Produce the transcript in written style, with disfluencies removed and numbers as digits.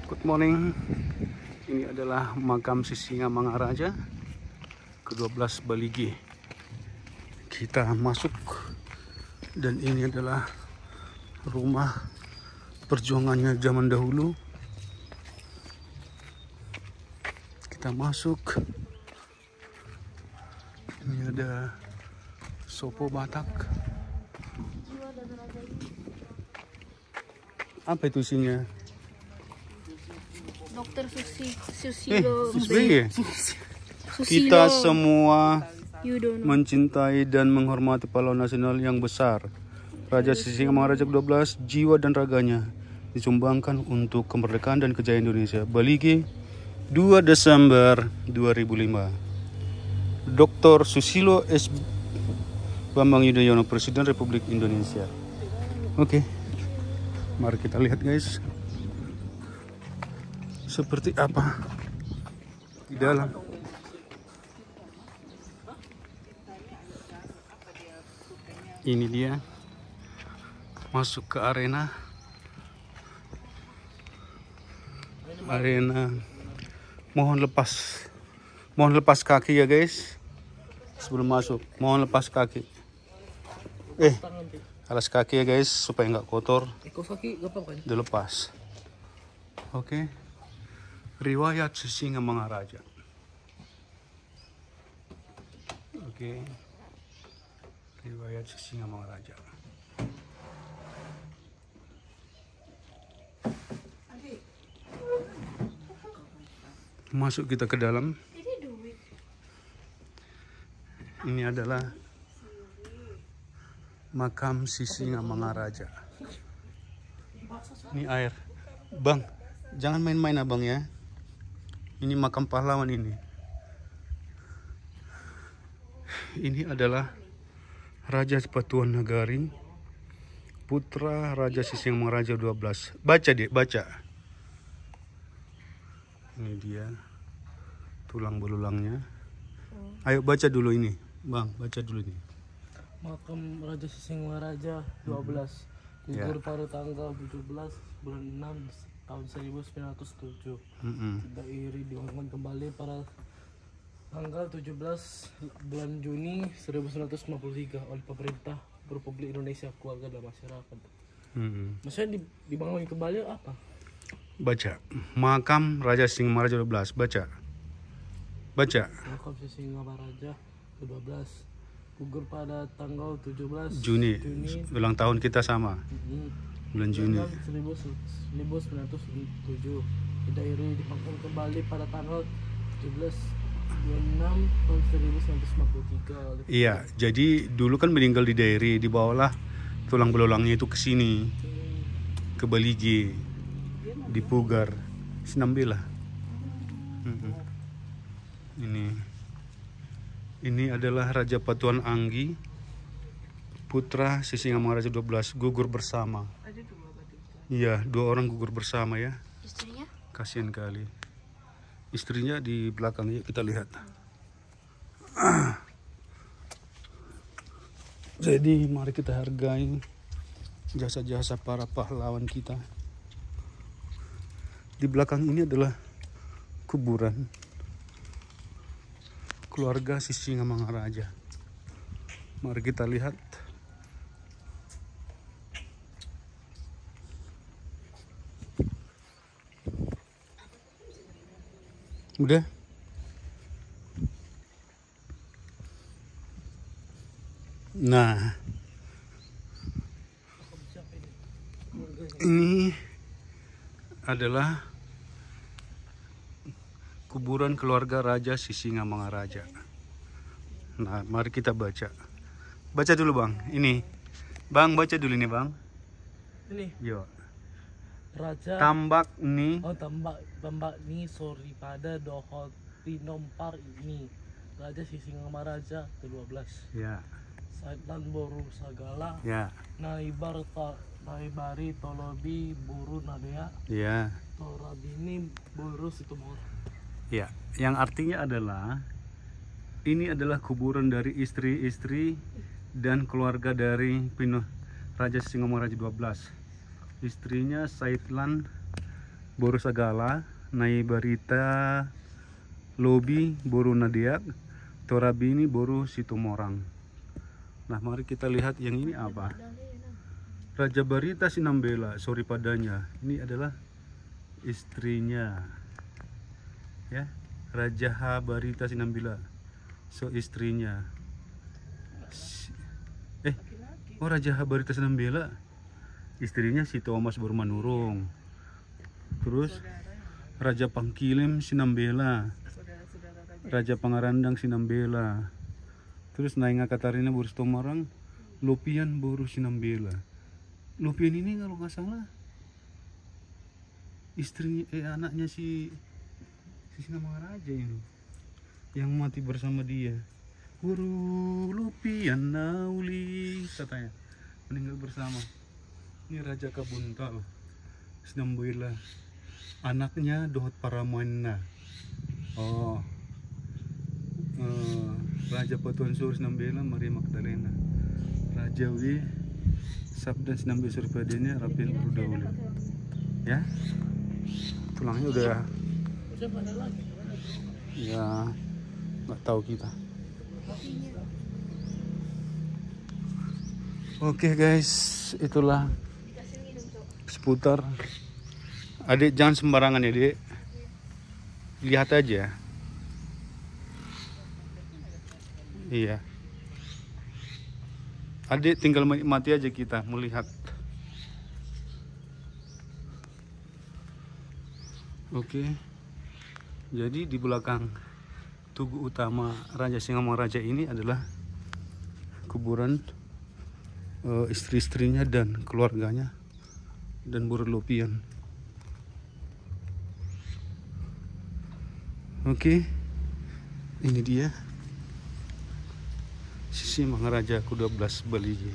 Good morning. Ini adalah makam Sisingamangaraja ke-12 Baligi. Kita masuk dan ini adalah rumah perjuangannya zaman dahulu. Kita masuk. Ini ada Sopo Batak. Apa itu isinya? Dokter Susilo Kita semua Yudono mencintai dan menghormati pahlawan nasional yang besar. Raja Sisingamangaraja ke-12, jiwa dan raganya disumbangkan untuk kemerdekaan dan kejayaan Indonesia. Baligi, 2 Desember 2005. Dr. Susilo S. Bambang Yudhoyono, Presiden Republik Indonesia. Oke, mari kita lihat guys, seperti apa di dalam. Ini dia masuk ke arena. Mohon lepas kaki ya guys. Sebelum masuk, mohon lepas kaki. Alas kaki ya guys, supaya nggak kotor. Dilepas. Oke. Riwayat Sisingamangaraja. Oke. Riwayat Sisingamangaraja. Masuk kita ke dalam. Ini adalah makam Sisingamangaraja. Ini air. Bang, jangan main-main abang ya. Ini makam pahlawan ini. Ini adalah Raja Sepatuan Nagari, putra Raja Sisingamangaraja 12. Baca deh, baca. Ini dia tulang belulangnya. Ayo baca dulu ini, Bang, baca dulu ini. Makam Raja Sisingamangaraja 12 gugur pada tanggal 17 bulan 6 tahun 1907. Dairi dibangun kembali pada tanggal 17 bulan Juni 1953 oleh pemerintah Republik Indonesia, keluarga dan masyarakat. Maksudnya dibangun kembali apa? Baca. Makam Raja Sisingamangaraja 12. Baca. Baca. Makam Sisingamangaraja 12 gugur pada tanggal 17 Juni. Ulang tahun kita sama. Bulan Juni 1907. Dairi dibangun kembali pada tanggal 17 bulan 6 tahun 1953. Iya, jadi dulu kan meninggal di Dairi, dibawalah tulang belulangnya itu ke sini, ke Baligi, di Pugar, Sinambela. Ini adalah Raja Patuan Anggi, putra Sisingamangaraja 12, gugur bersama. Iya, 2 orang gugur bersama ya. istrinya. Kasihan kali. Istrinya di belakang, yuk kita lihat. Jadi mari kita hargai jasa-jasa para pahlawan kita. Di belakang ini adalah kuburan keluarga Sisingamangaraja. Mari kita lihat. Udah? Nah, ini adalah kuburan keluarga Raja Sisingamangaraja. Nah, mari kita baca. Baca dulu bang. Ini, bang baca dulu nih bang. Ini Yo. Raja Tambak nih. Oh, tambak ni sorry pada dohot tinompar ini Raja Sisingamangaraja ke-12. Ya. Saitlan boru sagala. Ya. Naibari tolobi buru nadea. Ya. Torabini buru situmor. Ya. Yang artinya adalah ini adalah kuburan dari istri-istri dan keluarga dari Raja Sisingamangaraja 12. Istrinya Saitlan Boru Sagala, Nai Barita, Lobi, Boru Nadiak, Torabini, Boru Situmorang. Nah, mari kita lihat yang ini apa. Raja Barita Sinambela, sorry padanya. Ini adalah istrinya. Ya, Raja H Barita Sinambela. So istrinya. Raja H Barita Sinambela. Istrinya si Thomas Burmanurung. Terus Raja Pangkilem Sinambela. Raja Pangarandang Sinambela. Terus Nainga Katarina Boru Situmorang, Lopian Boru Sinambela. Lopian ini kalau nggak salah anaknya si Sinamangaraja ini yang mati bersama dia. Boru Lopian Nauli katanya meninggal bersama. Ini Raja Kabuntal Sinambela, anaknya Dohot Paramanna. Raja Patuan Sur Sinambela Maria Magdalena. Raja W Sabda Sinambela Surpadenya Rapian Rudauli. Ya, tulangnya udah ya nggak tahu kita. Oke guys, itulah seputar. Adik jangan sembarangan ya dek, lihat aja. Iya, adik tinggal menikmati aja kita melihat. Oke, jadi di belakang tugu utama Raja Singamangaraja ini adalah kuburan istri-istrinya dan keluarganya dan Boru Lopian. Oke, ini dia Sisingamangaraja ke-12 Baligi.